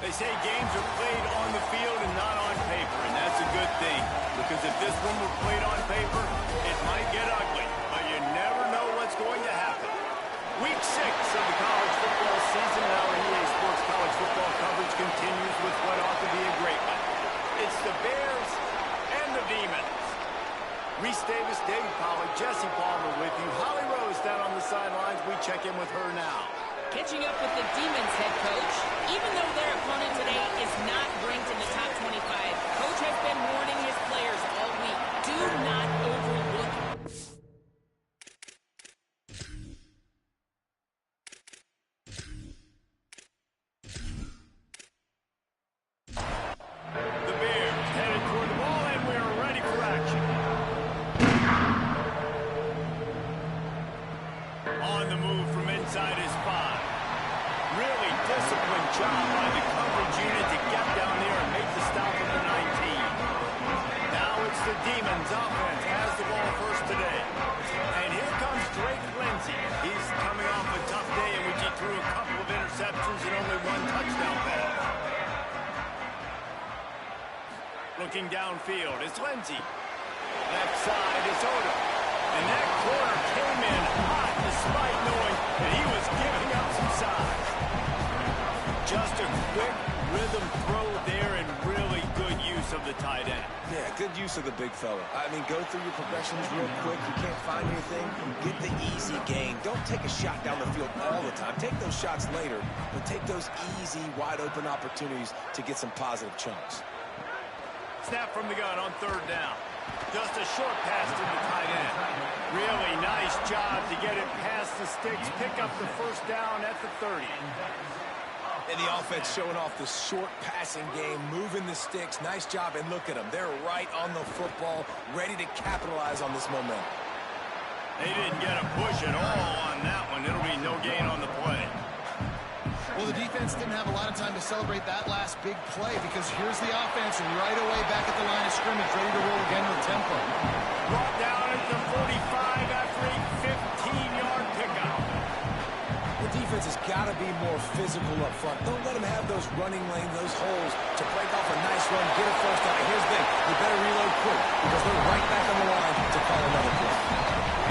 They say games are played on the field and not on paper, and that's a good thing. Because if this one were played on paper, it might get ugly. But you never know what's going to happen. Week 6 of the college football season, and our EA Sports college football coverage continues with what ought to be a great one. It's the Bears and the Demons. Reese Davis, David Pollard, Jesse Palmer with you. Holly Rose down on the sidelines. We check in with her now. Catching up with the Demons head coach. Even though their opponent today is not ranked in the top 25, coach has been warning his players all week. Do not overlook it. The Bears headed toward the ball, and we're ready for action. On the move from inside his 5. Really disciplined job by the coverage unit to get down there and make the stop at the 19. Now it's the Demons offense has the ball first today. And here comes Drake Lindsey. He's coming off a tough day in which he threw a couple of interceptions and only 1 touchdown pass. Looking downfield is Lindsey. Left side is Odom. And that corner came in hot despite knowing that he was giving up some size. Just a quick rhythm throw there and really good use of the tight end. Yeah, good use of the big fella. I mean, go through your progressions real quick. You can't find anything, get the easy gain. Don't take a shot down the field all the time. Take those shots later, but take those easy, wide-open opportunities to get some positive chunks. Snap from the gun on 3rd down. Just a short pass to the tight end. Really nice job to get it past the sticks, pick up the first down at the 30. And the offense showing off the short passing game, moving the sticks. Nice job, and look at them. They're right on the football, ready to capitalize on this momentum. They didn't get a push at all on that one. It'll be no gain on the play. Well, the defense didn't have a lot of time to celebrate that last big play because here's the offense right away back at the line of scrimmage, ready to roll again with tempo. Brought down at the 45 after a 15-yard pickup. The defense has got to be more physical up front. Don't let them have those running lanes, those holes to break off a nice run, get a first down. Here's the thing, you better reload quick because they're right back on the line to call another play.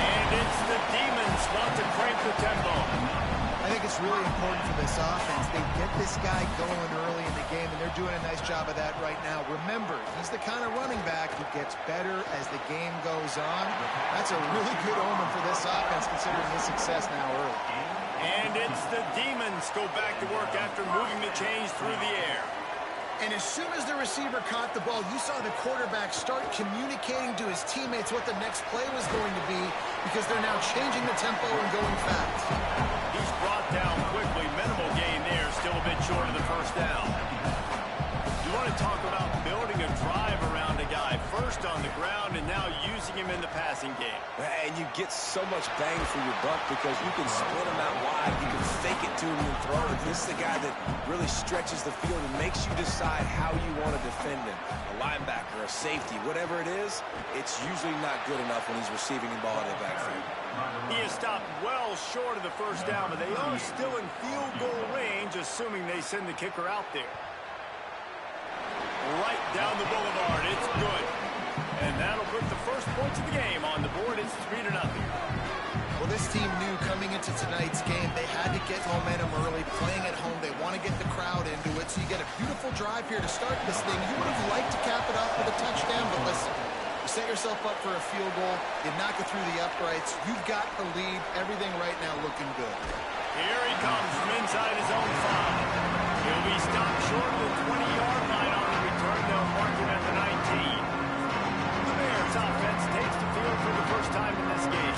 And it's the Demons want to crank the tempo. I think it's really important for this offense. They get this guy going early in the game, and they're doing a nice job of that right now. Remember, he's the kind of running back who gets better as the game goes on. That's a really good omen for this offense, considering his success now early. And it's the Demons go back to work after moving the chains through the air. And as soon as the receiver caught the ball, you saw the quarterback start communicating to his teammates what the next play was going to be because they're now changing the tempo and going fast. He's brought down quickly. Minimal gain there. Still a bit short of the first down. You want to talk about building a drive around a guy first on the ground and now using him in the passing game. And you get so much bang for your buck because you can split him out wide, you can fake it to him and throw it. This is the guy that really stretches the field and makes you decide how you want to defend him. A linebacker, a safety, whatever it is, it's usually not good enough when he's receiving the ball in the backfield. He is stopped well short of the first down, but they are still in field goal range, assuming they send the kicker out there. Right down the boulevard, it's good. And that'll put the first points of the game on the board. It's 3-0. Well, this team knew coming into tonight's game they had to get momentum early, playing at home. They want to get the crowd into it, so you get a beautiful drive here to start this thing. You would have liked to cap it off with a touchdown, but listen, you set yourself up for a field goal, you knock it through the uprights, you've got the lead, everything right now looking good. Here he comes from inside his own 5. He'll be stopped short of the 20-yard line on the return. They'll mark him at the 19. The Bears offense takes the field for the first time in this game.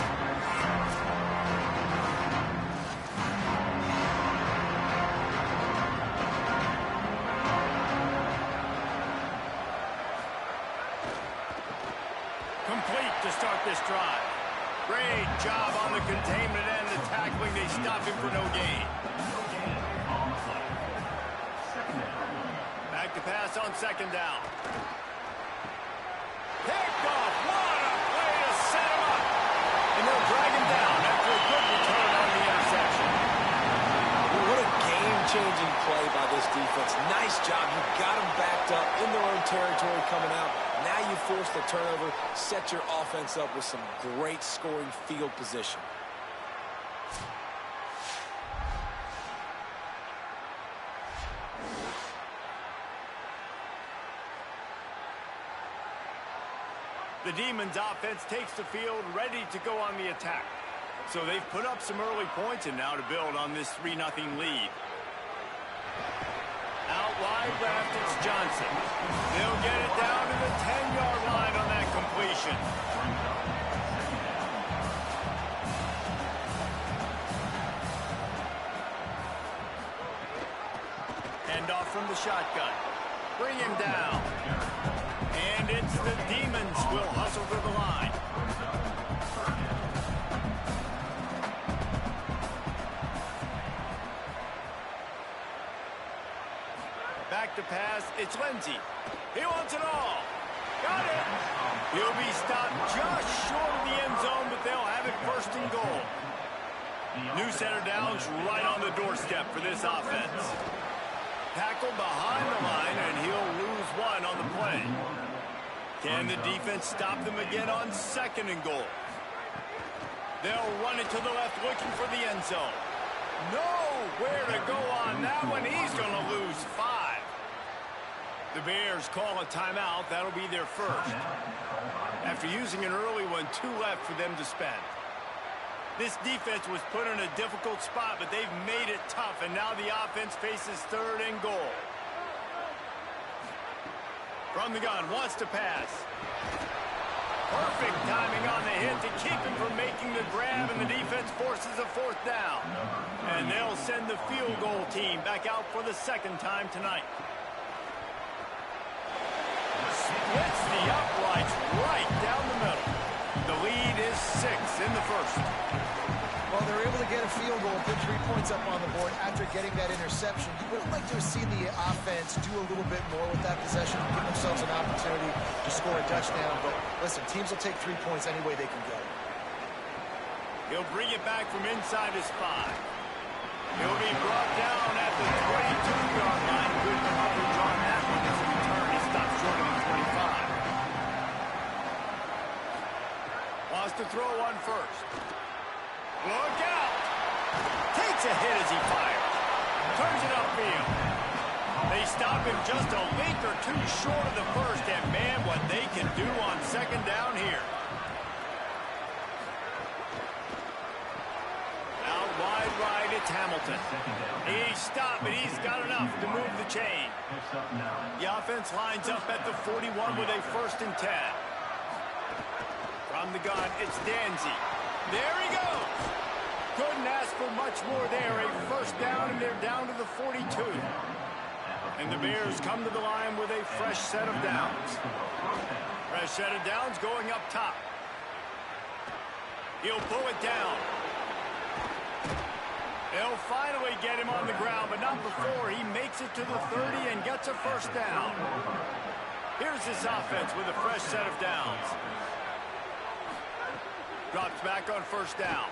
Complete to start this drive. Great job on the containment and the tackling. They stop him for no gain. Back to pass on 2nd down. Picked off. What a play to set him up. And they'll drag him down after a good return on the interception. What a game-changing play by this defense. Nice job. You got them backed up in their own territory coming out. Now you force the turnover, set your offense up with some great scoring field position. The Demons offense takes the field, ready to go on the attack. So they've put up some early points and now to build on this 3-0 lead. Out wide left, it's Johnson. They'll get it down to the 10-yard line on that completion. Hand off from the shotgun. Bring him down. And it's the Demons will hustle to the line. Back to pass, it's Lindsey. He wants it all. Got it. He'll be stopped just short of the end zone, but they'll have it first and goal. New center downs right on the doorstep for this offense. Tackled behind the line, and he'll lose one on the play. Can the defense stop them again on second and goal? They'll run it to the left, looking for the end zone. Nowhere to go on that one. He's going to lose 5. The Bears call a timeout. That'll be their first. After using an early one, 2 left for them to spend. This defense was put in a difficult spot, but they've made it tough, and now the offense faces third and goal. From the gun, wants to pass. Perfect timing on the hit to keep him from making the grab, and the defense forces a 4th down. And they'll send the field goal team back out for the second time tonight. Splits the uprights right down the middle. The lead is 6 in the first. Well, they're able to get a field goal, put 3 points up on the board after getting that interception. You would have liked to have seen the offense do a little bit more with that possession, give themselves an opportunity to score a touchdown. But listen, teams will take 3 points any way they can go. He'll bring it back from inside his 5. He'll be brought down at the 22-yard line. Good coverage on that one. As a return, he stops short of the 25. Wants to throw one first. Look out! Takes a hit as he fires. Turns it upfield. They stop him just a link or 2 short of the first, and man, what they can do on second down here. Out wide right, it's Hamilton. He's stopped, but he's got enough to move the chain. The offense lines up at the 41 with a 1st and 10. From the gun, it's Danzy. There he goes. Couldn't ask for much more there. A 1st down, and they're down to the 42. And the Bears come to the line with a fresh set of downs. Fresh set of downs going up top. He'll pull it down. They'll finally get him on the ground, but not before he makes it to the 30 and gets a 1st down. Here's this offense with a fresh set of downs. Drops back on 1st down.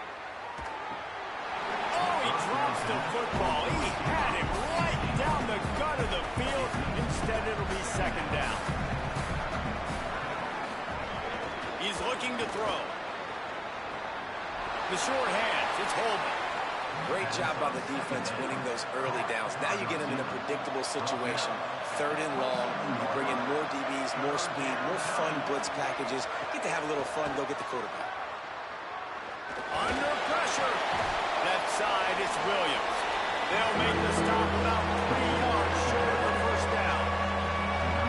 Oh, he drops the football. He had him right down the gut of the field. Instead, it'll be 2nd down. He's looking to throw. The short hands, it's Holman. Great job by the defense winning those early downs. Now you get them in a predictable situation. 3rd and long. You bring in more DBs, more speed, more fun blitz packages. Get to have a little fun, go get the quarterback. Under pressure. Left side, it's Williams. They'll make the stop about 3 yards short of the 1st down.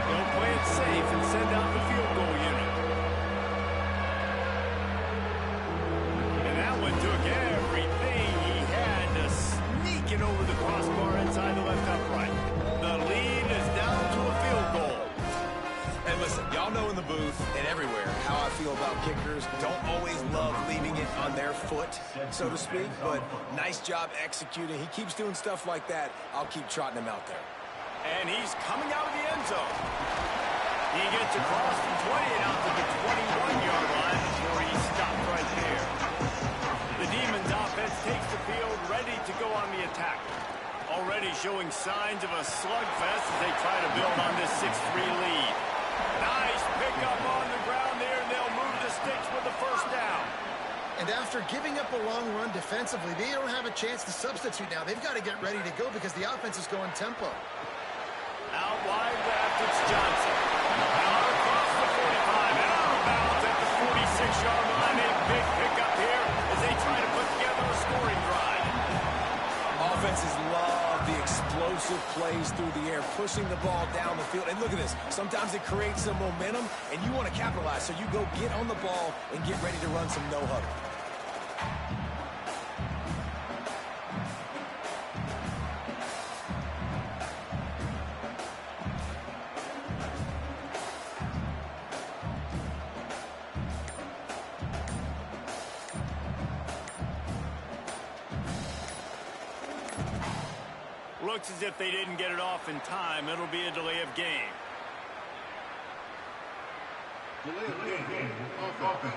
They'll play it safe and send out the field goal unit. And that one took everything he had to sneak it over the crossbar inside the left upright. The lead is down to a field goal. And listen, y'all know in the booth and everywhere how I feel about kickers. Don't always love leaving it on their foot, so to speak, but nice job executing. He keeps doing stuff like that. I'll keep trotting him out there. And he's coming out of the end zone. He gets across the 20 and out to the 21-yard line before he stopped right there. The Demons offense takes the field, ready to go on the attack. Already showing signs of a slugfest as they try to build on this 6-3 lead. Nice pickup on the ground there, and they'll move the sticks with the first down. And after giving up a long run defensively, they don't have a chance to substitute now. They've got to get ready to go because the offense is going tempo. Out wide left, it's Johnson. Out across the 45, and out of bounds at the 46-yard line. A big pickup here as they try to put together a scoring drive. Offenses love the explosive plays through the air, pushing the ball down the field. And look at this. Sometimes it creates some momentum, and you want to capitalize. So you go get on the ball and get ready to run some no-huddle. Looks as if they didn't get it off in time. It'll be a delay of game. Delay of game. Offense.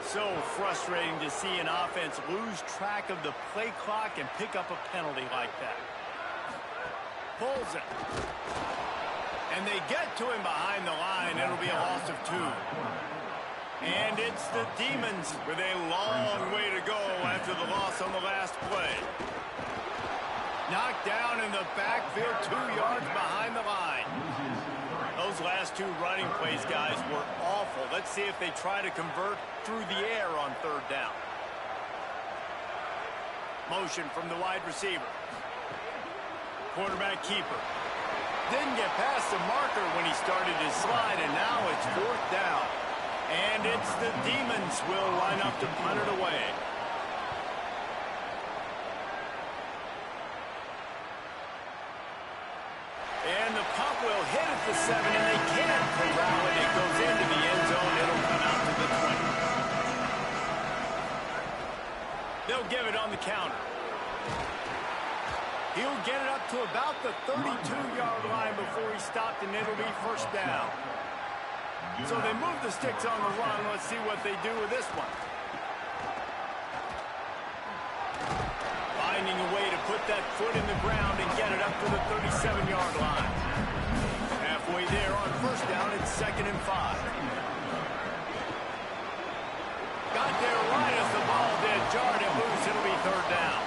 So frustrating to see an offense lose track of the play clock and pick up a penalty like that. Pulls it. And they get to him behind the line. It'll be a loss of 2. And it's the Demons with a long way to go after the loss on the last play. Knocked down in the backfield, 2 yards behind the line. Those last 2 running plays, guys, were awful. Let's see if they try to convert through the air on 3rd down. Motion from the wide receiver. Quarterback keeper. Didn't get past the marker when he started his slide, and now it's 4th down. And it's the Demons will line up to punt it away. And the punt will hit at the 7, and they can't corral it. It goes into the end zone. It'll come out to the 20. They'll give it on the counter. He'll get it up to about the 32-yard line before he stopped, and it'll be 1st down. So they move the sticks on the run. Let's see what they do with this one. Finding a way to put that foot in the ground and get it up to the 37-yard line. Halfway there on 1st down, it's 2nd and 5. Got there right as the ball did. Jarred it loose. It'll be 3rd down.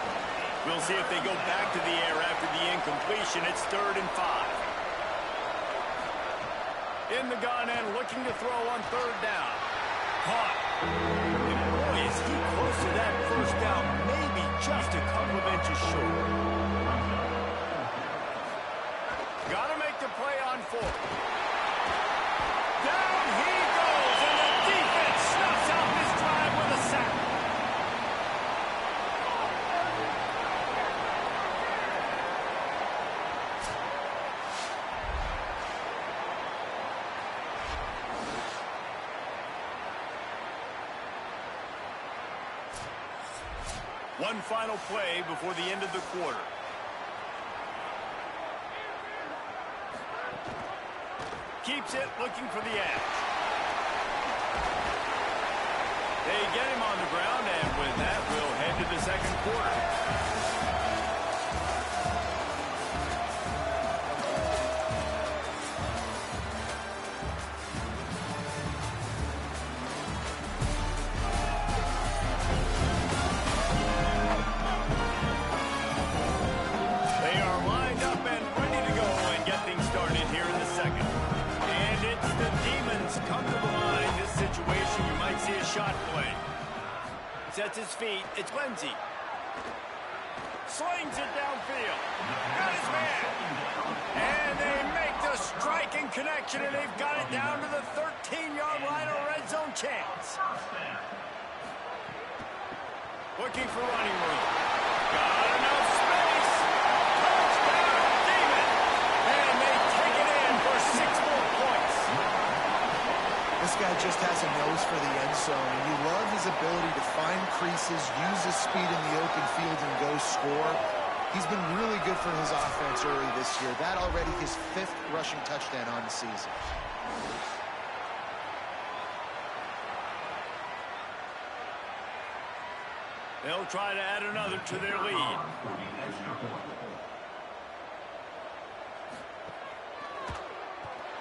We'll see if they go back to the air after the incompletion. It's 3rd and 5. In the gun and looking to throw on 3rd down. Caught. And boy, is he close to that 1st down. Maybe just a couple of inches short. Got to make the play on 4th. Down he goes, and the defense snuffs out this drive with a sack. One final play before the end of the quarter. Keeps it, looking for the edge. They get him on the ground, and with that, we'll head to the 2nd quarter. Shot play. Sets his feet. It's Lindsey. Slings it downfield. Got his man. And they make the striking connection, and they've got it down to the 13-yard line, a red zone chance. Looking for running room. Got enough space. Touchdown, Demon. And they take it in for 6 more points. This guy just has a nose for the end zone, and you love his ability to find creases, use his speed in the open field, and go score. He's been really good for his offense early this year. That already his 5th rushing touchdown on the season. They'll try to add another to their lead.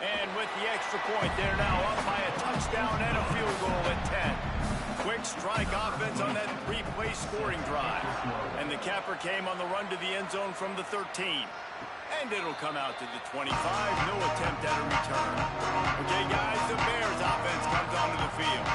And with the extra point, they're now up by a touchdown and a field goal at 10. Quick strike offense on that three-play scoring drive. And the capper came on the run to the end zone from the 13. And it'll come out to the 25. No attempt at a return. Okay, guys, the Bears offense comes onto the field.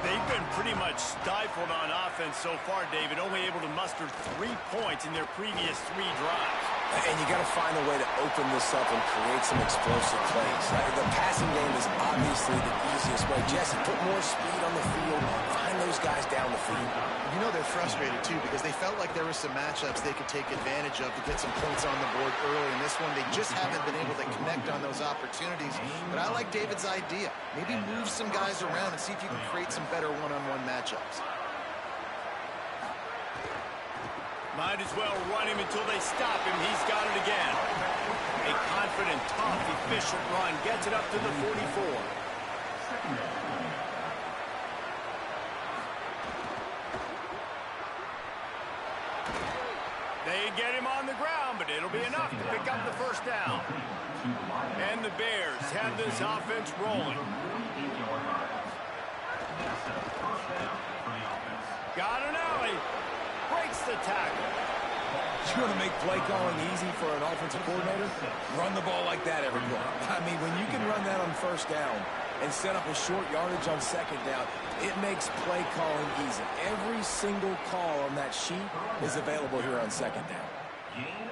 They've been pretty much stifled on offense so far, David, only able to muster 3 points in their previous 3 drives. And you got to find a way to open this up and create some explosive plays. The passing game is obviously the easiest way. Jesse, put more speed on the field. Find those guys down the field. You know they're frustrated, too, because they felt like there were some matchups they could take advantage of to get some points on the board early. In this one, they just haven't been able to connect on those opportunities. But I like David's idea. Maybe move some guys around and see if you can create some better one-on-one matchups. Might as well run him until they stop him. He's got it again. A confident, tough, efficient run gets it up to the 44. They get him on the ground, but it'll be enough to pick up the first down. And the Bears have this offense rolling. Got an alley. Breaks the tackle. You want to make play calling easy for an offensive coordinator? Run the ball like that every play. I mean, when you can run that on first down and set up a short yardage on second down, it makes play calling easy. Every single call on that sheet is available here on second down.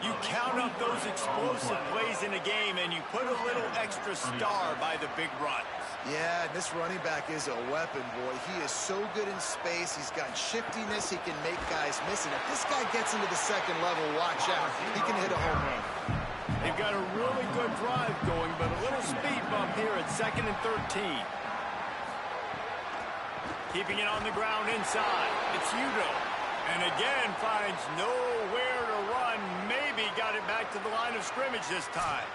You count up those explosive plays in a game, and you put a little extra star by the big run. Yeah, this running back is a weapon, boy. He is so good in space. He's got shiftiness. He can make guys miss. And if this guy gets into the second level, watch out. He can hit a home run. They've got a really good drive going, but a little speed bump here at 2nd and 13. Keeping it on the ground inside. It's Udo. And again finds nowhere to run. Maybe got it back to the line of scrimmage this time.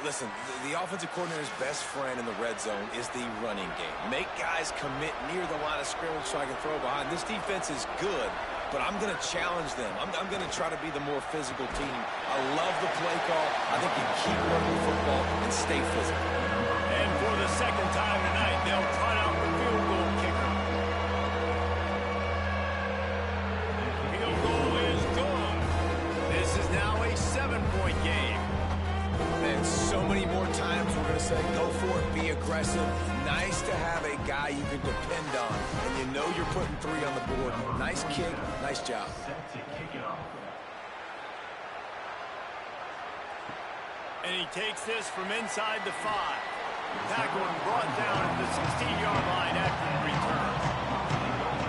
Listen, the offensive coordinator's best friend in the red zone is the running game. Make guys commit near the line of scrimmage so I can throw behind. This defense is good, but I'm going to challenge them. I'm going to try to be the more physical team. I love the play call. I think you keep running the football and stay physical. And for the second time tonight, they'll trot out the field goal kicker. Field goal is good. This is now a 7-point game. And so many more times we're going to say, go for it, be aggressive. Nice to have a guy you can depend on, and you know you're putting 3 on the board. Nice kick, nice job. And he takes this from inside the 5. Tackled and brought down at the 16-yard line after the return.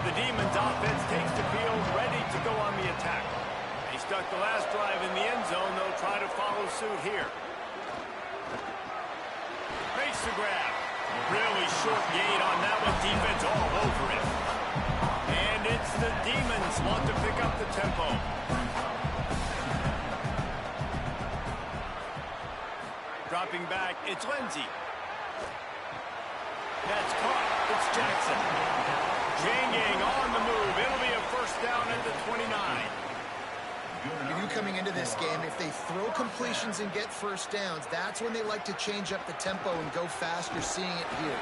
The Demons offense takes the field, ready to go on the attack. They stuck the last drive in the end zone. They'll try to follow suit here. Makes the grab. Really short gain on that one. Defense all over it. And it's the Demons want to pick up the tempo. Dropping back, it's Lindsey. That's caught. It's Jackson. Janging on the move. It'll be a first down at the 29. You knew coming into this game, if they throw completions and get first downs, that's when they like to change up the tempo and go fast. You're seeing it here.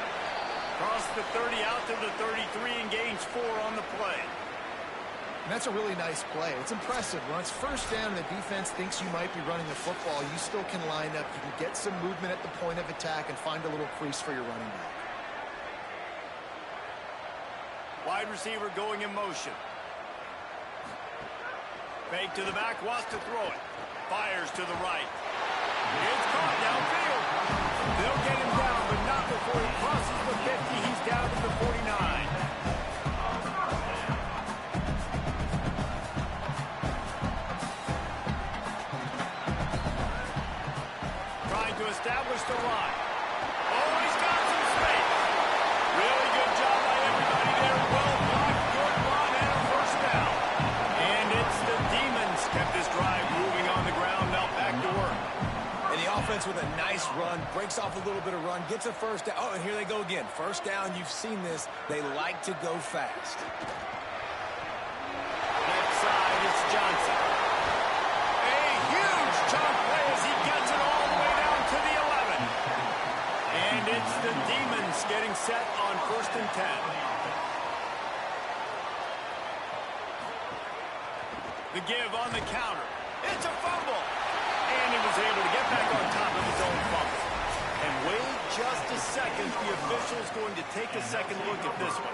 Cross the 30 out to the 33 and gains 4 on the play. And that's a really nice play. It's impressive. When it's first down and the defense thinks you might be running the football, you still can line up. You can get some movement at the point of attack and find a little crease for your running back. Wide receiver going in motion. Fake to the back, wants to throw it. Fires to the right. It's caught downfield. They'll get him down, but not before he crosses the 50. He's down to the 49. Trying to establish the run. Oh, he's got some space. Really good job by everybody there. Well blocked, good run, and a first down. And it's the Demons kept this drive moving on the ground. Now back to work. And the offense with a nice run, breaks off a little bit of run, gets a first down. Oh, and here they go again. First down, you've seen this. They like to go fast. it's the Demons getting set on 1st and 10. The give on the counter. It's a fumble. And he was able to get back on top of his own fumble. And wait just a second. The official's going to take a second look at this one.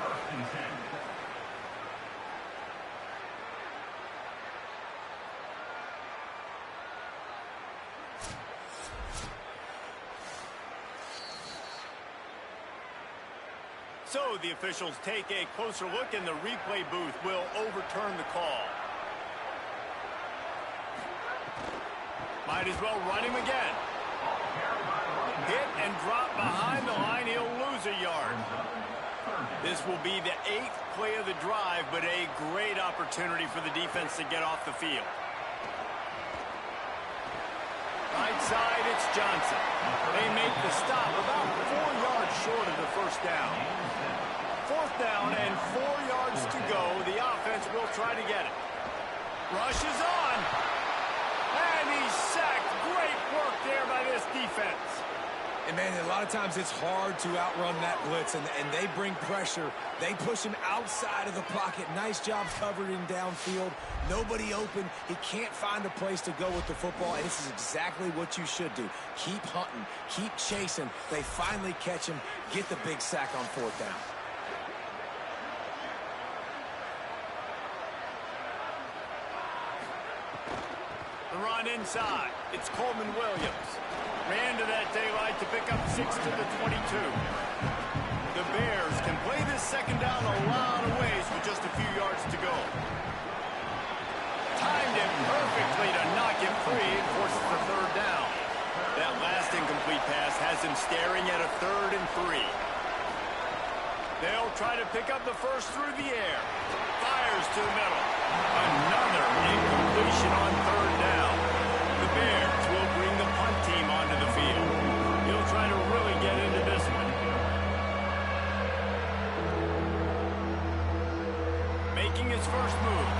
So the officials take a closer look, and the replay booth will overturn the call. Might as well run him again. Hit and drop behind the line. He'll lose a yard. This will be the 8th play of the drive, but a great opportunity for the defense to get off the field. Right side, it's Johnson. They make the stop about 4 yards short of the first down. 4th down and 4 yards to go. The offense will try to get it. Rush is on. And he's sacked. Great work there by this defense. And, man, a lot of times it's hard to outrun that blitz, and they bring pressure. They push him outside of the pocket. Nice job covering downfield. Nobody open. He can't find a place to go with the football, and this is exactly what you should do. Keep hunting. Keep chasing. They finally catch him. Get the big sack on 4th down. The run inside. It's Coleman Williams. Ran to that daylight to pick up 6 to the 22. The Bears can play this second down a lot of ways with just a few yards to go. Timed it perfectly to knock him free and forces the 3rd down. That last incomplete pass has him staring at a 3rd and 3. They'll try to pick up the first through the air. Fires to the middle. Another incompletion on 3rd down. The Bears will bring the punt team onto the field. He'll try to really get into this one. Making his first move.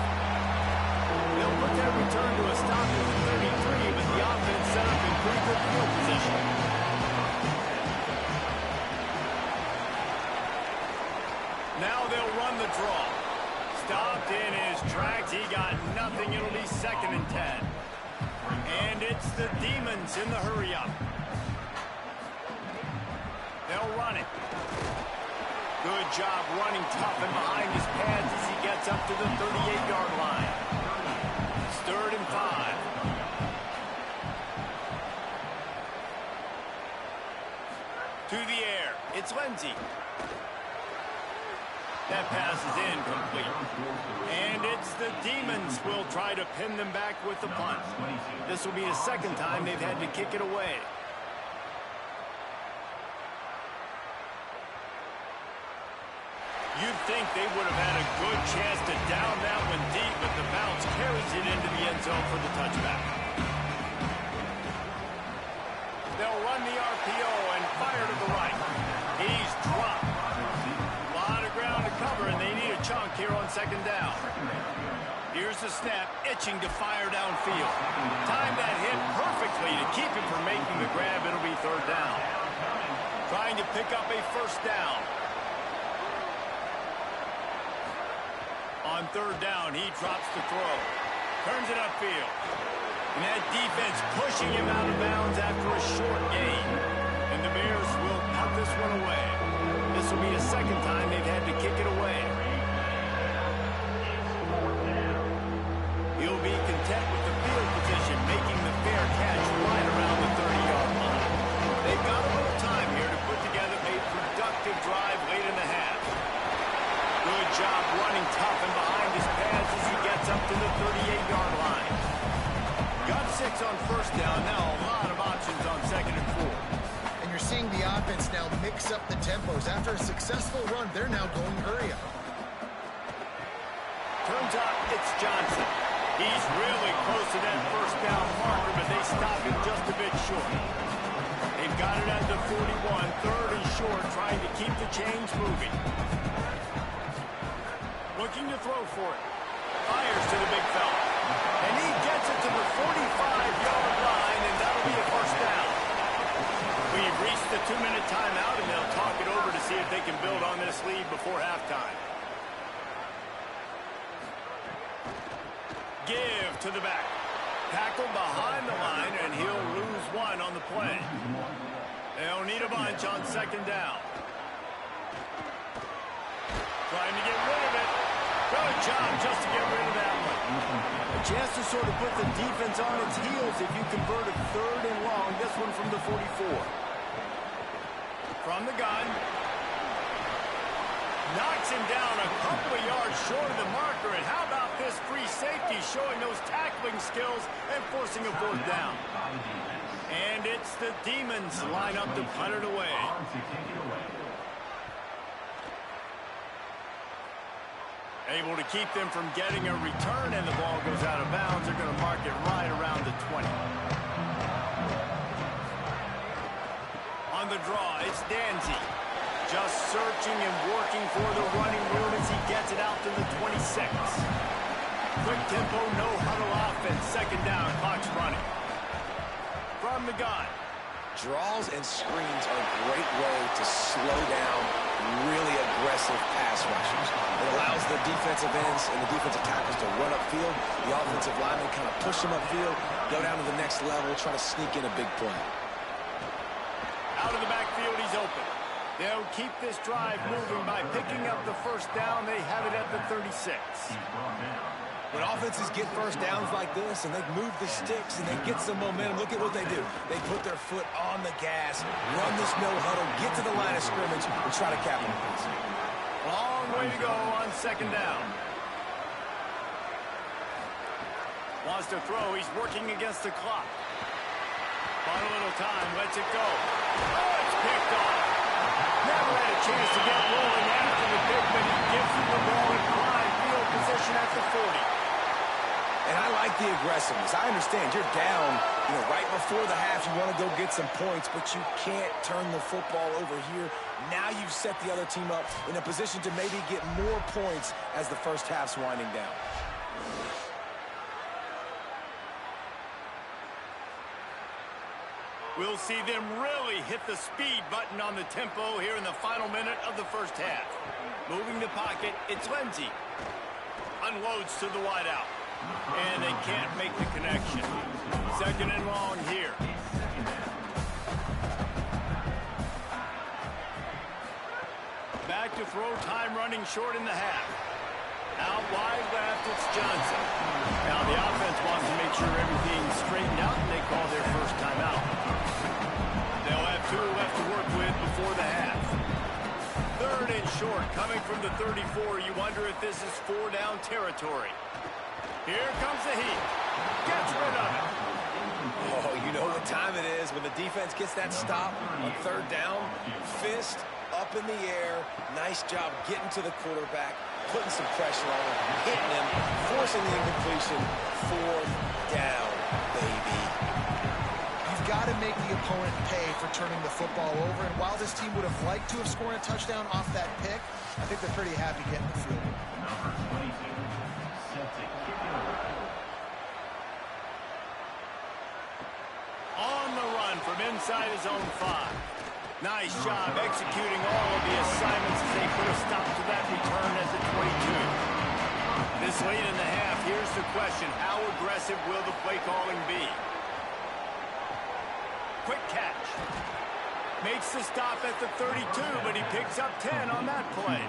They'll put that return to a stop at the 33, but the offense set up in pretty good field position. Now they'll run the draw. Stopped in his tracks. He got nothing. It'll be 2nd and 10. And it's the Demons in the hurry-up. They'll run it. Good job running tough and behind his pads as he gets up to the 38-yard line. It's 3rd and 5. To the air. It's Lindsey. That pass is incomplete. And it's the Demons will try to pin them back with the punt. This will be the 2nd time they've had to kick it away. You'd think they would have had a good chance to down that one deep, but the bounce carries it into the end zone for the touchback. They'll run the RPO and fire to the right. He's dropped. Ground to cover, and they need a chunk here on 2nd down. Here's the snap, itching to fire downfield. Time that hit perfectly to keep him from making the grab. It'll be 3rd down. Trying to pick up a 1st down. On 3rd down, he drops the throw. Turns it upfield. And that defense pushing him out of bounds after a short gain. And the Bears will punt this one away. This will be the 2nd time they've had to kick it away. He'll be content with the field position, making the fair catch right around the 30-yard line. They've got a little time here to put together a productive drive late in the half. Good job running tough and behind his pads as he gets up to the 38-yard line. Got 6 on 1st down. Now a lot of options on 2nd and 4. You're seeing the offense now mix up the tempos. After a successful run, they're now going hurry up. Turns out it's Johnson. He's really close to that 1st down marker, but they stop him just a bit short. They've got it at the 41, 3rd and short, trying to keep the chains moving. Looking to throw for it. Fires to the big fella. And he gets it to the 45-yard line, and that'll be a 1st down. We've reached the 2-minute timeout, and they'll talk it over to see if they can build on this lead before halftime. Give to the back. Tackle behind the line, and he'll lose one on the play. They'll need a bunch on second down. Trying to get rid of it. Good job just to get rid of that one. A chance to sort of put the defense on its heels if you convert a 3rd and long. This one from the 44. From the gun. Knocks him down a couple of yards short of the marker. And how about this free safety showing those tackling skills and forcing a 4th down? And it's the Demons line up to punt it away. Able to keep them from getting a return, and the ball goes out of bounds. They're going to mark it right around the 20. On the draw, it's Danzy. Just searching and working for the running room as he gets it out to the 26. Quick tempo, no huddle offense. Second down, clock's running. From the gun. Draws and screens are a great way to slow down really aggressive pass rushers. It allows the defensive ends and the defensive tackles to run upfield. The offensive linemen kind of push them upfield, go down to the next level, try to sneak in a big play. Out of the backfield, he's open. They'll keep this drive moving by picking up the 1st down. They have it at the 36. When offenses get 1st downs like this and they move the sticks and they get some momentum, look at what they do. They put their foot on the gas, run this no huddle, get to the line of scrimmage, and try to capitalize. Long way to go on second down. Wants to throw. He's working against the clock. Bought a little time. Lets it go. Oh, it's picked off. Never had a chance to get rolling after the pick, but he gives him the ball in prime field position at the 40. And I like the aggressiveness. I understand you're down, right before the half. You want to go get some points, but you can't turn the football over here. Now you've set the other team up in a position to maybe get more points as the first half's winding down. We'll see them really hit the speed button on the tempo here in the final minute of the first half. Moving the pocket, it's Lindsey. Unloads to the wideout. And they can't make the connection. Second and long here. Back to throw, time running short in the half. Out wide left, it's Johnson. Now the offense wants to make sure everything's straightened out, and they call their first timeout. They'll have 2 left to work with before the half. 3rd and short, coming from the 34. You wonder if this is 4-down territory. Here comes the heat. Gets rid of it. Oh, you know what time it is when the defense gets that stop on 3rd down. Fist up in the air. Nice job getting to the quarterback, putting some pressure on him, hitting him, forcing the incompletion. 4th down, baby. You've got to make the opponent pay for turning the football over. And while this team would have liked to have scored a touchdown off that pick, I think they're pretty happy getting the field. On the run from inside his own 5. Nice job executing all of the assignments as they put a stop to that return at the 22. This late in the half, here's the question. How aggressive will the play calling be? Quick catch. Makes the stop at the 32, but he picks up 10 on that play.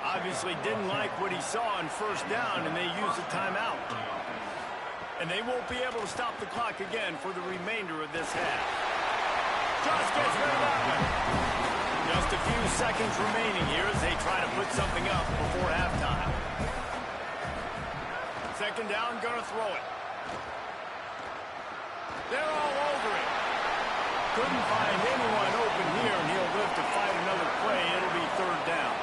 Obviously didn't like what he saw on 1st down, and they use a timeout. And they won't be able to stop the clock again for the remainder of this half. Just gets rid of that one. Just a few seconds remaining here as they try to put something up before halftime. Second down, gonna throw it. They're all over it. Couldn't find anyone open here, and he'll live to fight another play. It'll be 3rd down.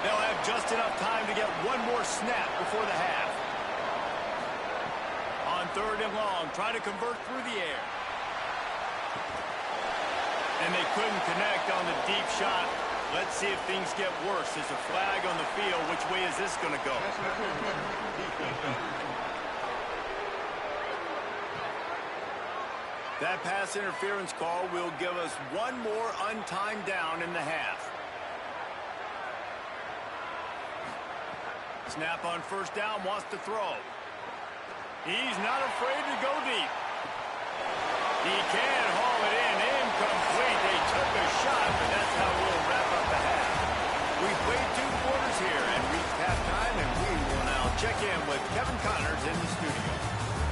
They'll have just enough time to get one more snap before the half. On 3rd and long, try to convert through the air. And they couldn't connect on the deep shot. Let's see if things get worse. There's a flag on the field. Which way is this going to go? That pass interference call will give us one more untimed down in the half. Snap on first down, wants to throw. He's not afraid to go deep. He can haul it in, incomplete. They took a shot, but that's how we'll wrap up the half. We played 2 quarters here and reached halftime, and we will now check in with Kevin Connors in the studio.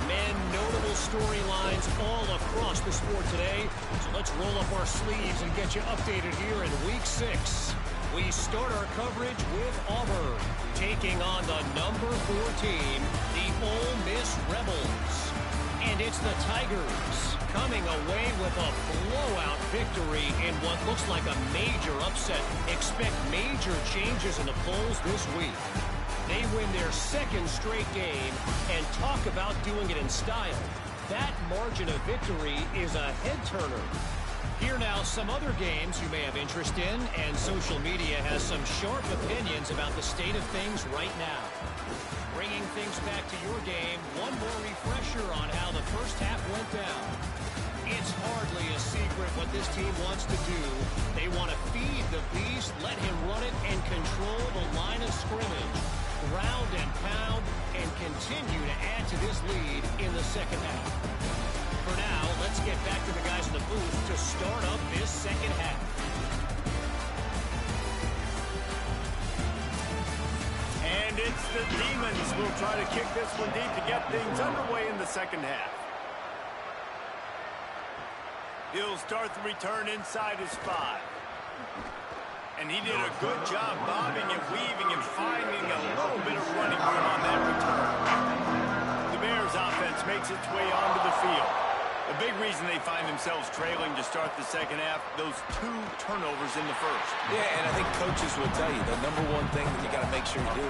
Man, notable storylines all across the sport today. So let's roll up our sleeves and get you updated here in Week 6. We start our coverage with Auburn, taking on the number 4 team, the Ole Miss Rebels. And it's the Tigers coming away with a blowout victory in what looks like a major upset. Expect major changes in the polls this week. They win their 2nd straight game and talk about doing it in style. That margin of victory is a head-turner. Here now, some other games you may have interest in, and social media has some sharp opinions about the state of things right now. Bringing things back to your game, one more refresher on how the first half went down. It's hardly a secret what this team wants to do. They want to feed the beast, let him run it, and control the line of scrimmage. Ground and pound, and continue to add to this lead in the second half. For now, let's get back to the guys in the booth to start up this second half. And it's the Demons who will try to kick this one deep to get things underway in the second half. He'll start the return inside his 5. And he did a good job bobbing and weaving and finding a little bit of running room on that return. The Bears offense makes its way onto the field. A big reason they find themselves trailing to start the second half, those 2 turnovers in the first. Yeah, and I think coaches will tell you the number 1 thing that you got to make sure you do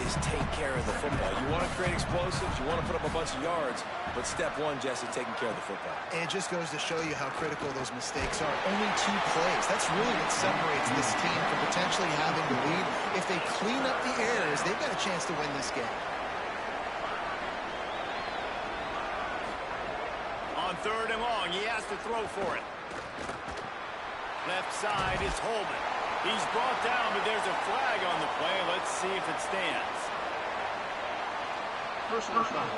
is take care of the football. You want to create explosives, you want to put up a bunch of yards, but step 1, Jesse, taking care of the football. And it just goes to show you how critical those mistakes are. Only 2 plays. That's really what separates this team from potentially having the lead. If they clean up the errors, they've got a chance to win this game. On 3rd and long, he has to throw for it. Left side is Holman. He's brought down, but there's a flag on the play. Let's see if it stands. Personal foul.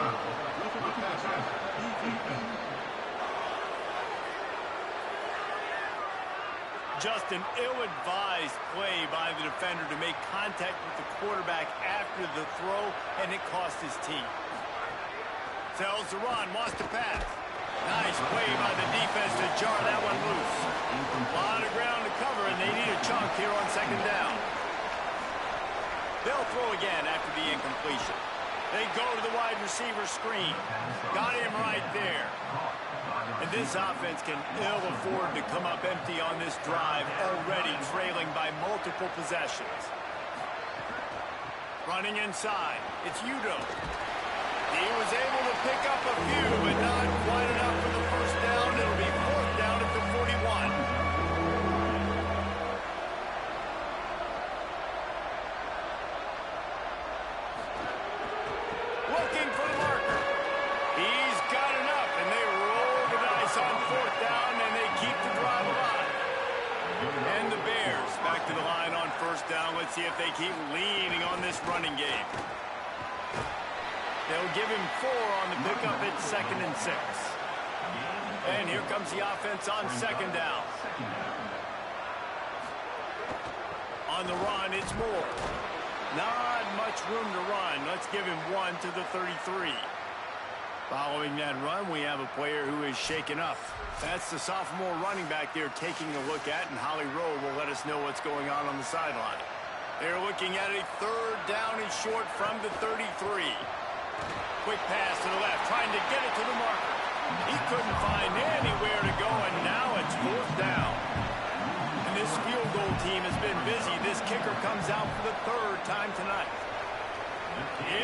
Just an ill-advised play by the defender to make contact with the quarterback after the throw, and it cost his team. Tells the run, wants to pass. Nice play by the defense to jar that one loose. A lot of ground to cover, and they need a chunk here on 2nd down. They'll throw again after the incompletion. They go to the wide receiver screen. Got him right there. And this offense can ill afford to come up empty on this drive, already trailing by multiple possessions. Running inside, it's Udo. He was able to pick up a few, but not quite enough for the first down. It'll be 4th down at the 41. Looking for the marker. He's got enough, and they roll the dice on 4th down, and they keep the drive alive. And the Bears back to the line on 1st down. Let's see if they keep leaning on this running game. They'll give him 4 on the pickup at 2nd and 6. And here comes the offense on 2nd down. On the run, it's Moore. Not much room to run. Let's give him 1 to the 33. Following that run, we have a player who is shaken up. That's the sophomore running back they're taking a look at, and Holly Rowe will let us know what's going on the sideline. They're looking at a 3rd down and short from the 33. Quick pass to the left, trying to get it to the marker. He couldn't find anywhere to go, and now it's 4th down. And this field goal team has been busy. This kicker comes out for the 3rd time tonight.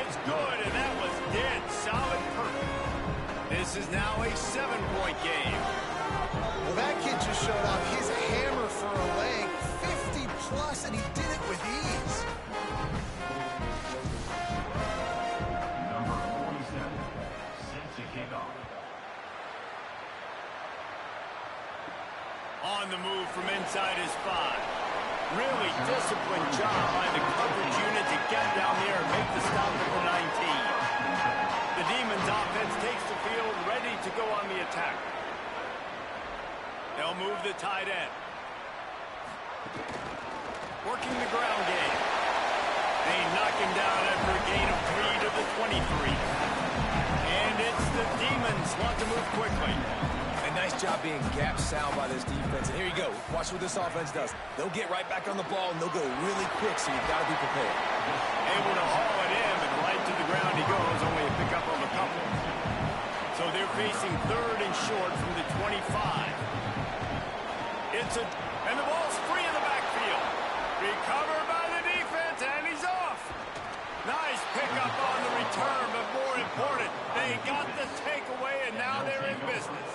It's good, and that was dead solid perfect. This is now a 7-point game. Well, that kid just showed off his hammer for a leg, 50+, and he did it with ease. On the move from inside his 5. Really disciplined job by the coverage unit to get down there and make the stop at the 19. The Demons offense takes the field, ready to go on the attack. They'll move the tight end. Working the ground game. They knock him down after a gain of 3 to the 23. And it's the Demons want to move quickly. A nice job being gap sound by this defense. And here you go. Watch what this offense does. They'll get right back on the ball, and they'll go really quick, so you've got to be prepared. Able to haul it in, and right to the ground he goes. Only a pickup of a couple. So they're facing 3rd and short from the 25. And the ball's free in the backfield. Recovered by the defense, and he's off. Nice pickup on the return, but more important, they got the takeaway, and now they're in business.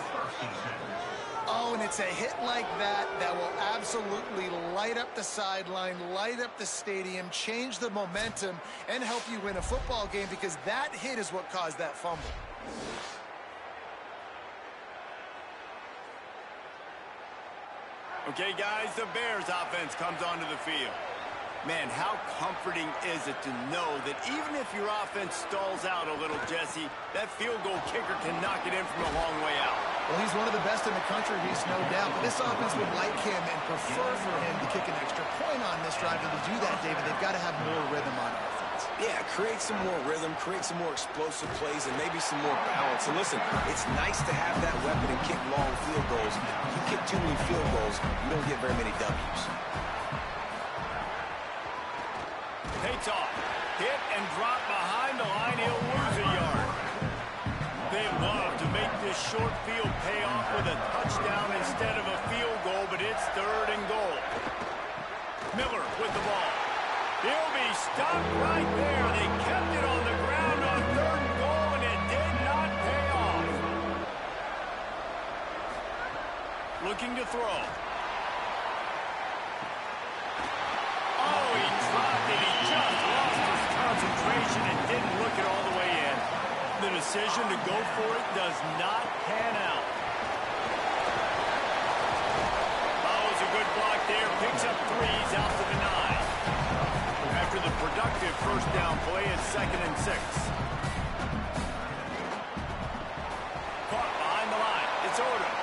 Oh, and it's a hit like that that will absolutely light up the sideline, light up the stadium, change the momentum, and help you win a football game, because that hit is what caused that fumble. Okay, guys, the Bears offense comes onto the field. Man, how comforting is it to know that even if your offense stalls out a little, Jesse, that field goal kicker can knock it in from a long way out. Well, he's one of the best in the country, Reese, no doubt. But this offense would like him and prefer for him to kick an extra point on this drive. And to do that, David, they've got to have more rhythm on offense. Yeah, create some more rhythm, create some more explosive plays, and maybe some more balance. And listen, it's nice to have that weapon and kick long field goals. You kick too many field goals, you don't get very many W's. Takes off. Hit and drop behind the line. He'll lose a yard. They love to make this short field pay off with a touchdown instead of a field goal, but it's 3rd and goal. Miller with the ball. He'll be stopped right there. They kept it on the ground on 3rd and goal, and it did not pay off. Looking to throw. Oh, he dropped it. He just lost his concentration and didn't look it all the way in. The decision to go for it does not pan out. Follows a good block there. Picks up 3s out to the 9. After the productive first down play, it's 2nd and 6. Caught behind the line. It's Odom.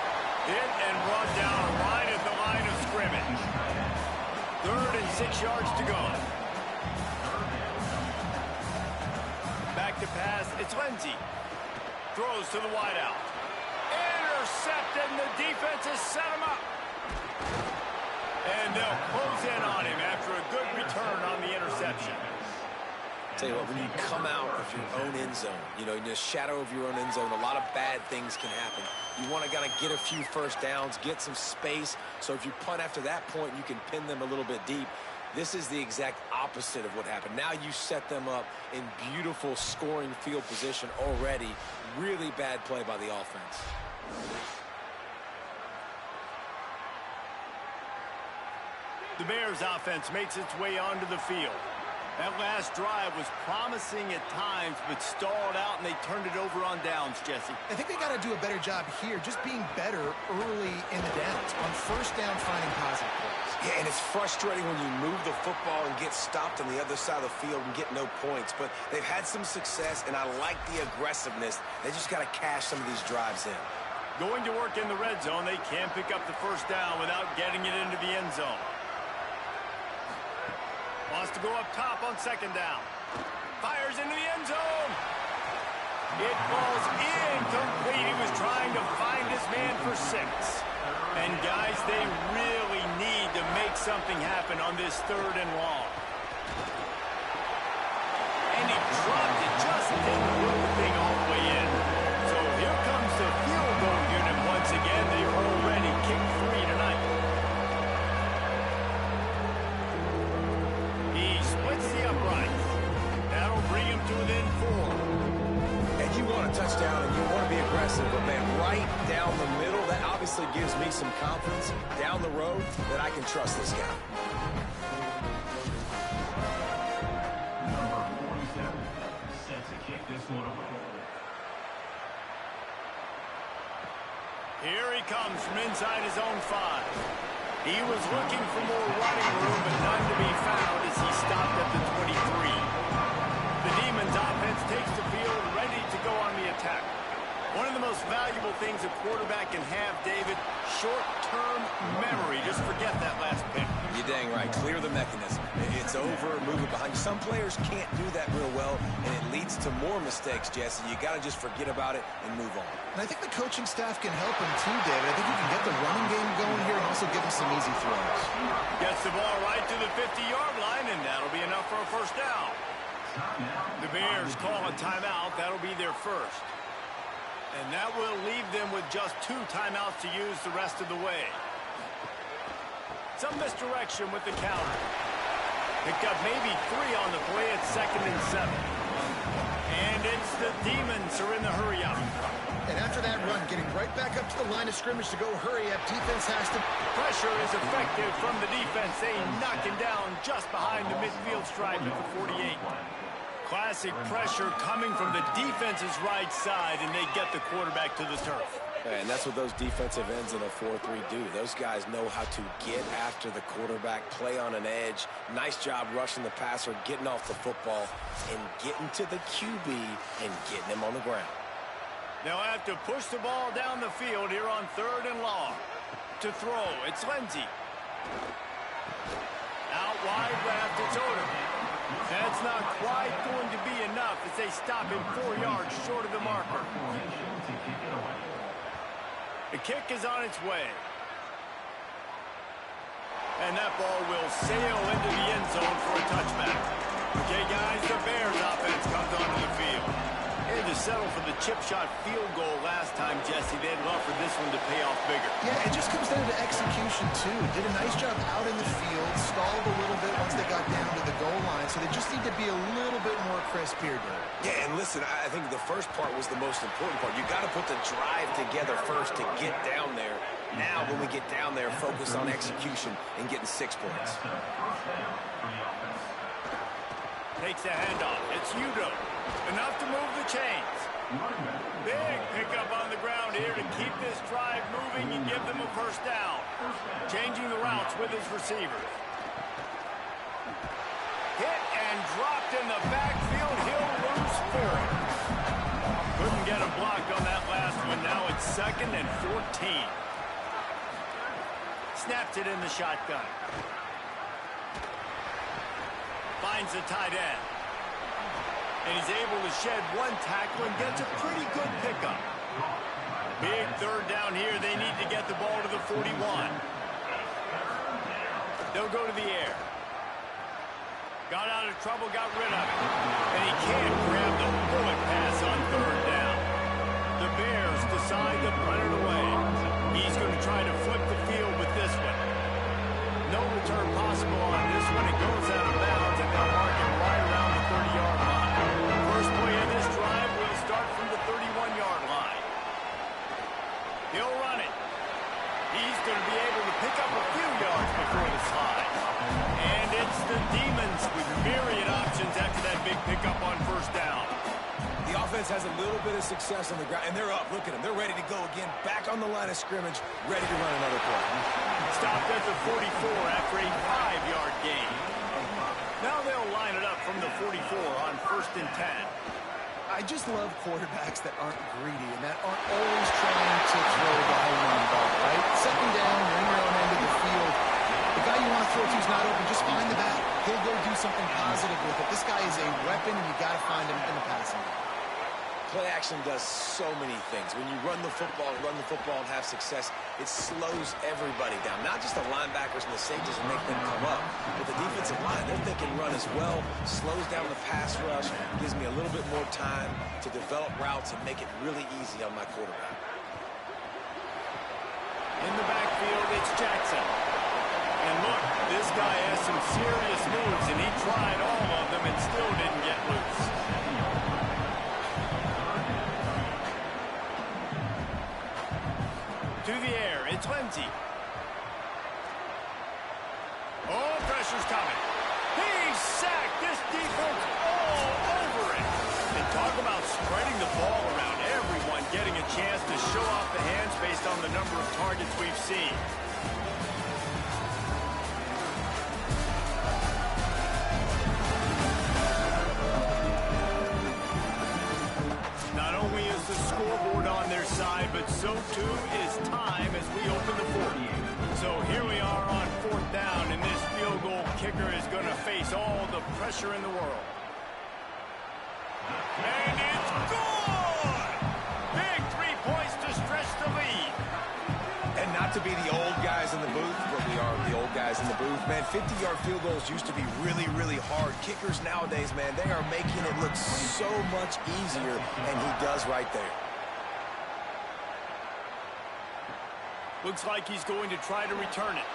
Hit and brought down right at the line of scrimmage. 3rd and 6 yards to go. Back to pass. It's Lindsey. Throws to the wideout. Intercepted, and the defense has set him up. And they'll close in on him after a good return on the interception. Tell you what, when you come out of your own end zone, you know, in the shadow of your own end zone, a lot of bad things can happen. You want to get a few first downs, get some space, so if you punt after that point, you can pin them a little bit deep. This is the exact opposite of what happened. Now you set them up in beautiful scoring field position already. Really bad play by the offense. The Bears offense makes its way onto the field. That last drive was promising at times, but stalled out, and they turned it over on downs, Jesse. I think they got to do a better job here, just being better early in the downs. On first down, finding positive plays. Yeah, and it's frustrating when you move the football and get stopped on the other side of the field and get no points. But they've had some success, and I like the aggressiveness. They just got to cash some of these drives in. Going to work in the red zone, they can pick up the first down without getting it into the end zone. Wants to go up top on 2nd down. Fires into the end zone. It falls incomplete. He was trying to find his man for 6. And, guys, they really need to make something happen on this 3rd and long. And he dropped it. Just didn't put the thing all the way in. So here comes the field goal unit once again. They've already kicked 3 tonight. Uprights. That'll bring him to within 4. And you want a touchdown and you want to be aggressive, but man, right down the middle, that obviously gives me some confidence down the road that I can trust this guy. Number 47, set to kick this one away. Here he comes from inside his own 5. He was looking for more running room, but none to be found as he stopped at the 23. The Demons offense takes the field, ready to go on the attack. One of the most valuable things a quarterback can have, David, short-term memory. Just forget that last pick. You're dang right. Clear the mechanism. It's over, move it behind you. Some players can't do that real well, and it leads to more mistakes, Jesse. You got to just forget about it and move on. And I think the coaching staff can help him too, David. I think he can get the running game going here and also give him some easy throws. Gets the ball right to the 50-yard line, and that'll be enough for a first down. The Bears call a timeout. That'll be their first. And that will leave them with just 2 timeouts to use the rest of the way. Some misdirection with the counter. Picked up maybe 3 on the play at 2nd and 7. And it's the Demons who are in the hurry-up. And after that run, getting right back up to the line of scrimmage to go hurry-up, defense has to... Pressure is effective from the defense. They knock him down just behind the midfield stripe at the 48. Classic pressure coming from the defense's right side, and they get the quarterback to the turf. And that's what those defensive ends in a 4-3 do. Those guys know how to get after the quarterback, play on an edge. Nice job rushing the passer, getting off the football, and getting to the QB and getting him on the ground. They'll have to push the ball down the field here on 3rd and long. To throw, it's Lindsey. Out wide left, it's Odom. That's not quite going to be enough as they stop him 4 yards short of the marker. The kick is on its way. And that ball will sail into the end zone for a touchback. Okay, guys, the Bears offense comes onto the field. They had to settle for the chip shot field goal last time, Jesse. They'd love for this one to pay off bigger. Yeah, it just comes down to execution, too. Did a nice job out in the field, stalled a little bit once they got down to the goal line, so they just need to be a little bit more crisp here, Dave. Yeah, and listen, I think the first part was the most important part. You got to put the drive together first to get down there. Now, when we get down there, focus on execution and getting 6 points. Takes the handoff. It's Udo. Enough to move the chains. Big pickup on the ground here to keep this drive moving and give them a first down. Changing the routes with his receivers. Hit and dropped in the backfield. He'll lose 4. Couldn't get a block on that last one. Now it's 2nd and 14. Snaps it in the shotgun. Finds the tight end. And he's able to shed 1 tackle and gets a pretty good pickup. Big 3rd down here. They need to get the ball to the 41. They'll go to the air. Got out of trouble, got rid of it. And he can't grab the bullet pass on 3rd down. The Bears decide to punt it away. He's going to try to flip the field with this one. No return possible on this one. It goes out of bounds, and they'll mark it right around the 30-yard line. First play of this drive will start from the 31-yard line. He'll run it. He's going to be able to pick up a few yards before the slide. And it's the Demons with myriad options after that big pickup on 1st down. The offense has a little bit of success on the ground, and they're up. Look at them. They're ready to go again. Back on the line of scrimmage, ready to run another play. Stopped at the 44 after a 5-yard gain. Now they'll line it up from the 44 on 1st and 10. I just love quarterbacks that aren't greedy and that aren't always trying to throw the home run ball, right? 2nd down, you're in your own end of the field. The guy you want to throw to is not open. Just find the back. He'll go do something positive with it. This guy is a weapon, and you got to find him in the passing game. Play action does so many things. When you run the football and have success, it slows everybody down. Not just the linebackers and the safeties and make them come up, but the defensive line, they're thinking run as well, slows down the pass rush, gives me a little bit more time to develop routes and make it really easy on my quarterback. In the backfield, it's Jackson. And look, this guy has some serious moves, and he tried all of them and still didn't get loose. To the air, it's Lindsey. Oh, pressure's coming. He's sacked. This defense all over it. And talk about spreading the ball around. Everyone getting a chance to show off the hands based on the number of targets we've seen. ride, but so too is time as we open the fourth. So here we are on fourth down, and this field goal kicker is going to face all the pressure in the world. And it's good! Big 3 points to stretch the lead. And not to be the old guys in the booth, but we are the old guys in the booth. Man, 50-yard field goals used to be really, really hard. Kickers nowadays, man, they are making it look so much easier, and he does right there. Looks like he's going to try to return it.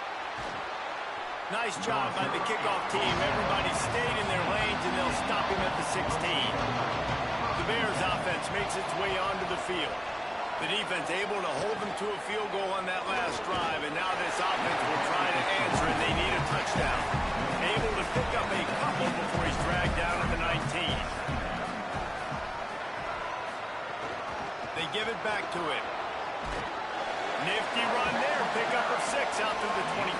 Nice job by the kickoff team. Everybody stayed in their lanes, and they'll stop him at the 16. The Bears offense makes its way onto the field. The defense able to hold them to a field goal on that last drive, and now this offense will try to answer, and they need a touchdown. Able to pick up a couple before he's dragged down to the 19. They give it back to him. Nifty run there, pickup of 6 out to the 25.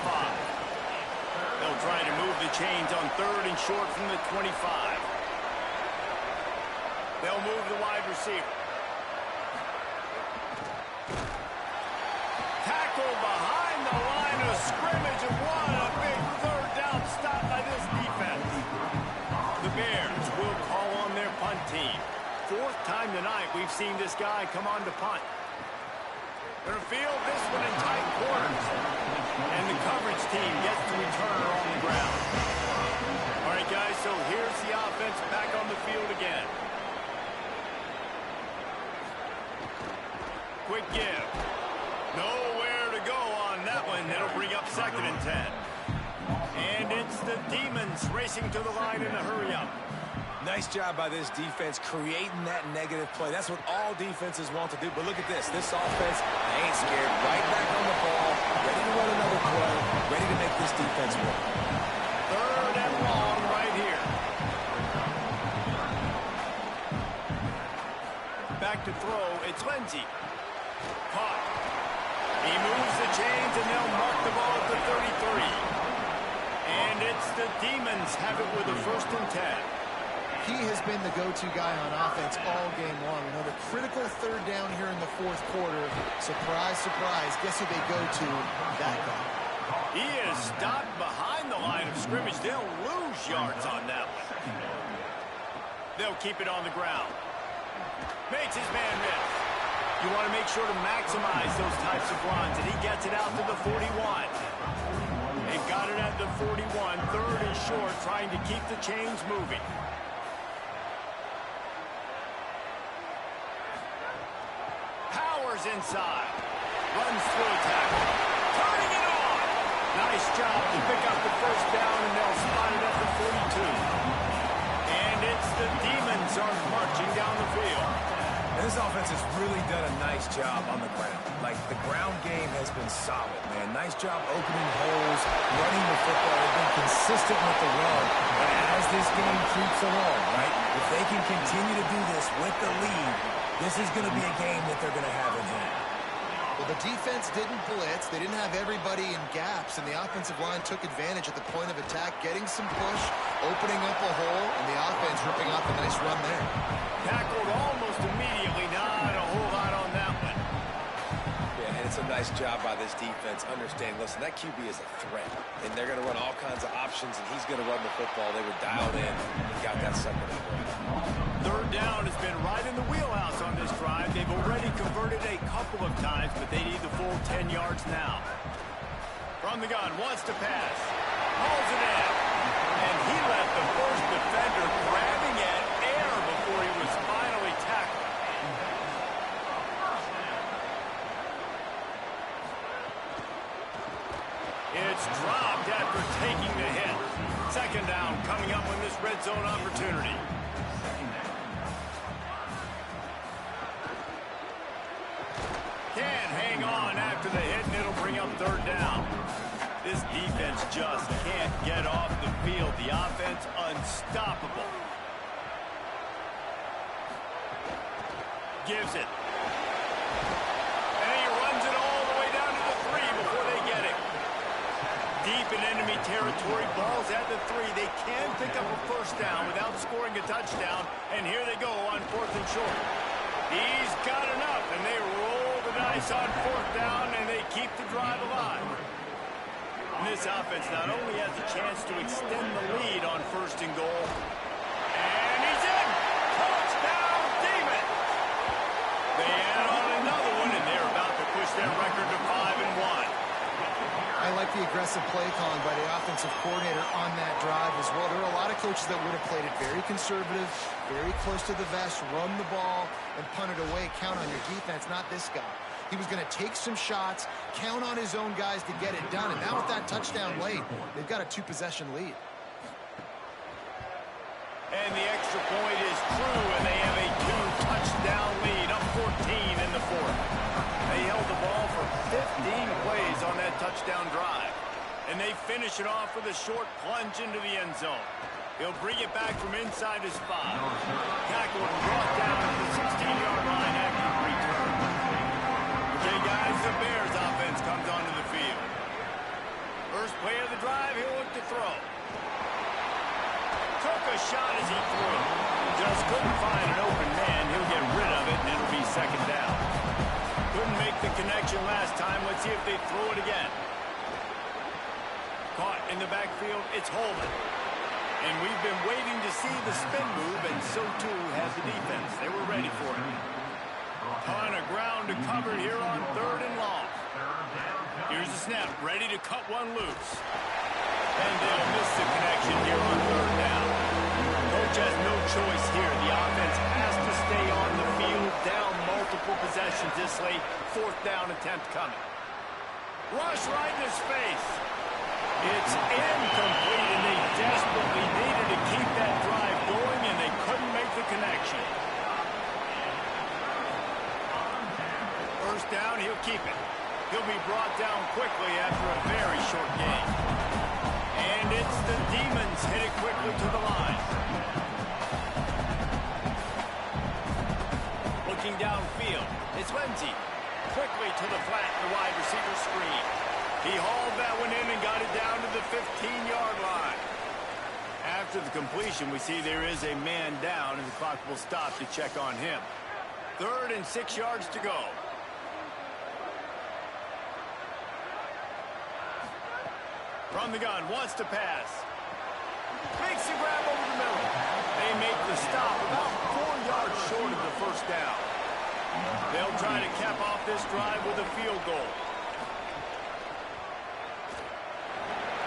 They'll try to move the chains on 3rd and short from the 25. They'll move the wide receiver. Tackle behind the line of scrimmage, and what a big 3rd down stop by this defense. The Bears will call on their punt team. 4th time tonight we've seen this guy come on to punt. They'll field this one in tight quarters. And the coverage team gets to return her on the ground. All right, guys, so here's the offense back on the field again. Quick give. Nowhere to go on that one. It'll bring up 2nd and 10. And it's the Demons racing to the line in a hurry-up. Nice job by this defense creating that negative play. That's what all defenses want to do. But look at this. This offense, they ain't scared. Right back on the ball, ready to run another play, ready to make this defense work. 3rd and long right here. Back to throw. It's Lindsey. Caught. He moves the chains, and they'll mark the ball at the 33. And it's the Demons have it with a 1st and 10. He has been the go-to guy on offense all game long. Another critical 3rd down here in the 4th quarter. Surprise, surprise. Guess who they go to? That guy. He is stopped behind the line of scrimmage. They'll lose yards on that one. They'll keep it on the ground. Makes his man miss. You want to make sure to maximize those types of runs, and he gets it out to the 41. They've got it at the 41. 3rd and short, trying to keep the chains moving. Inside. Runs through a tackle. Turning it on. Nice job to pick up the 1st down, and they'll spot it at the 42. And it's the Demons are marching down the field. And this offense has really done a nice job on the ground. Like, the ground game has been solid, man. Nice job opening holes, running the football. They've been consistent with the run. But as this game creeps along, right, if they can continue to do this with the lead, this is going to be a game that they're going to have in hand. Well, the defense didn't blitz. They didn't have everybody in gaps, and the offensive line took advantage at the point of attack, getting some push, opening up a hole, and the offense ripping off a nice run there. Tackled almost immediately. Not a whole lot on that one. Yeah, and it's a nice job by this defense. Understand, listen, that QB is a threat, and they're going to run all kinds of options, and he's going to run the football. They were dialed in and got that second up right. 3rd down has been right in the wheelhouse on this drive. They've already converted a couple of times, but they need the full 10 yards now. From the gun, wants to pass. Pulls it in. And he left the first defender grabbing at air before he was finally tackled. It's dropped after taking the hit. 2nd down coming up on this red zone opportunity. Can't hang on after the hit, and it'll bring up 3rd down. This defense just can't get off the field. The offense unstoppable. Gives it. And he runs it all the way down to the 3 before they get it. Deep in enemy territory, ball's at the 3. They can pick up a 1st down without scoring a touchdown, and here they go on 4th and short. He's got enough, and they roll nice on fourth down, and they keep the drive alive. And this offense not only has a chance to extend the lead on first and goal, and he's in! Touchdown, Demons! They add on another one, and they're about to push their record to 5-1. I like the aggressive play calling by the offensive coordinator on that drive as well. There are a lot of coaches that would have played it very conservative, very close to the vest, run the ball, and punt it away. Count on your defense, not this guy. He was going to take some shots, count on his own guys to get it done. And now with that touchdown late, they've got a 2-possession lead. And the extra point is true, and they have a 2-touchdown lead, up 14 in the fourth. They held the ball for 15 plays on that touchdown drive. And they finish it off with a short plunge into the end zone. He'll bring it back from inside his 5. Tackled and brought down to the 16-yard line after the return. Okay, guys, the Bears offense comes onto the field. First play of the drive, he'll look to throw. Took a shot as he threw. Just couldn't find an open man. He'll get rid of it, and it'll be second down. Couldn't make the connection last time. Let's see if they throw it again. Caught in the backfield, it's Holman. And we've been waiting to see the spin move, and so too has the defense. They were ready for it. Ton of ground to cover here on 3rd and long. Here's the snap, ready to cut one loose. And they'll miss the connection here on 3rd down. Coach has no choice here. The offense has to stay on the field, down multiple possessions this late. 4th down attempt coming. Rush right in his face. It's incomplete, and they desperately needed to keep that drive going, and they couldn't make the connection. First down, he'll keep it. He'll be brought down quickly after a very short game. And it's the Demons hit it quickly to the line. Looking downfield, it's Lindsey. Quickly to the flat, the wide receiver screen. He hauled that one in and got it down to the 15-yard line. After the completion, we see there is a man down, and the clock will stop to check on him. 3rd and 6 yards to go. From the gun, wants to pass. Makes the grab over the middle. They make the stop about 4 yards short of the first down. They'll try to cap off this drive with a field goal.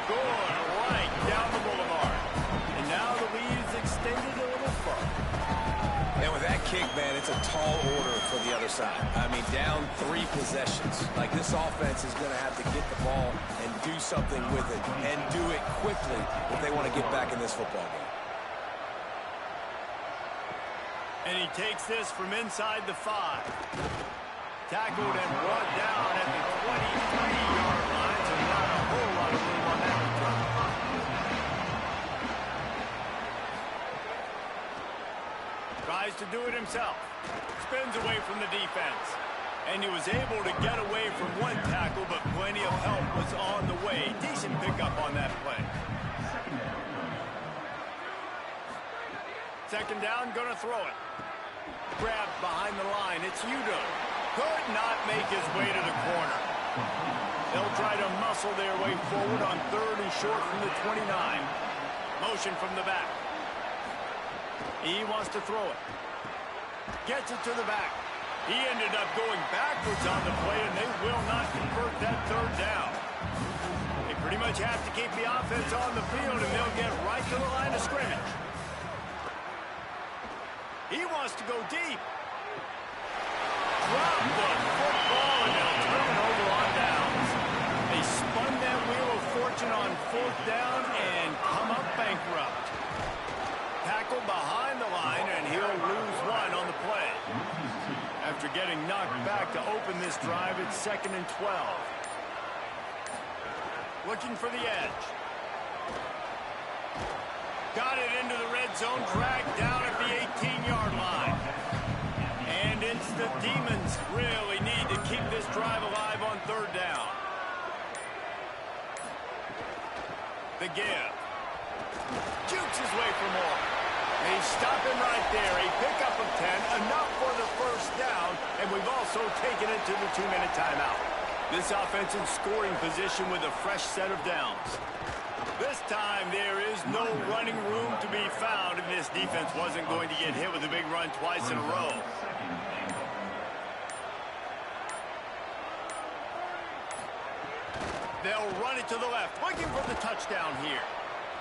Going right down the boulevard. And now the lead is extended a little further. And with that kick, man, it's a tall order for the other side. I mean, down 3 possessions. Like, this offense is going to have to get the ball and do something with it, and do it quickly if they want to get back in this football game. And he takes this from inside the 5. Tackled and brought down at the 23-yard line, so not a whole lot of room on that return. Tries to do it himself. Spins away from the defense. And he was able to get away from one tackle, but plenty of help was on the way. Decent pickup on that play. Second down, gonna throw it. Grabbed behind the line, it's Udo. Could not make his way to the corner. They'll try to muscle their way forward on 3rd and short from the 29. Motion from the back. He wants to throw it. Gets it to the back. He ended up going backwards on the play, and they will not convert that 3rd down. They pretty much have to keep the offense on the field, and they'll get right to the line of scrimmage. He wants to go deep. Drop the football, and they'll turn it over on downs. They spun that wheel of fortune on 4th down and come up bankrupt. Tackled behind the line, and he'll lose 1 on the play. After getting knocked back to open this drive, it's 2nd and 12. Looking for the edge. Got it into the red zone, dragged down at the 18-yard line. And it's the Demons really need to keep this drive alive on 3rd down. The give. Jukes his way for more. They stop him right there. A pickup of 10, enough for the first down, and we've also taken it to the 2-minute timeout. This offense in scoring position with a fresh set of downs. This time there is no running room to be found, and this defense wasn't going to get hit with a big run twice in a row. They'll run it to the left, looking for the touchdown here.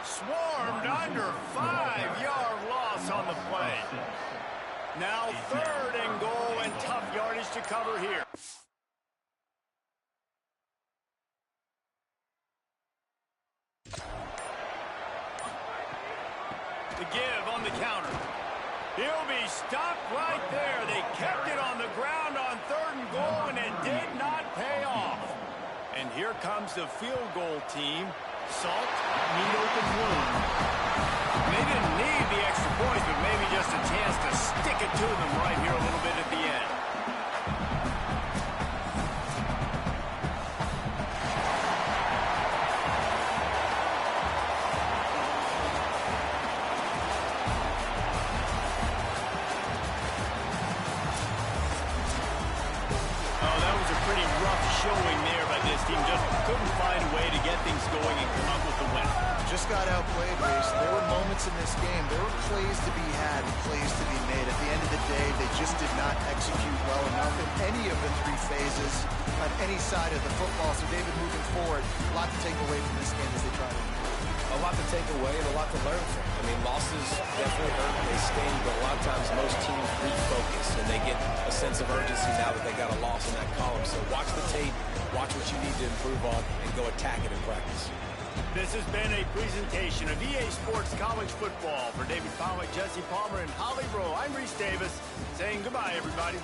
Swarmed under 5-yard loss on the play. Now 3rd and goal and tough yardage to cover here. The give on the counter. He'll be stopped right there. They kept it on the ground on 3rd and goal, and it did not pay off. And here comes the field goal team. Salt, meet open wound. They didn't need the extra points, but maybe just a chance to stick it to them right here a little bit at the end. Showing there by this team, just couldn't find a way to get things going and come up with the win. Just got outplayed, Reese. There were moments in this game. There were plays to be had and plays to be made. At the end of the day, they just did not execute well enough in any of the 3 phases on any side of the football. So, David, moving forward, a lot to take away from this game as they try to win. A lot to take away and a lot to learn from. I mean, losses definitely hurt, they sting, but a lot of times most teams refocus and they get a sense of urgency now that they got a loss in that column. So watch the tape, watch what you need to improve on, and go attack it in practice. This has been a presentation of EA Sports College Football. For David Pollack, Jesse Palmer, and Holly Rowe, I'm Reese Davis saying goodbye, everybody.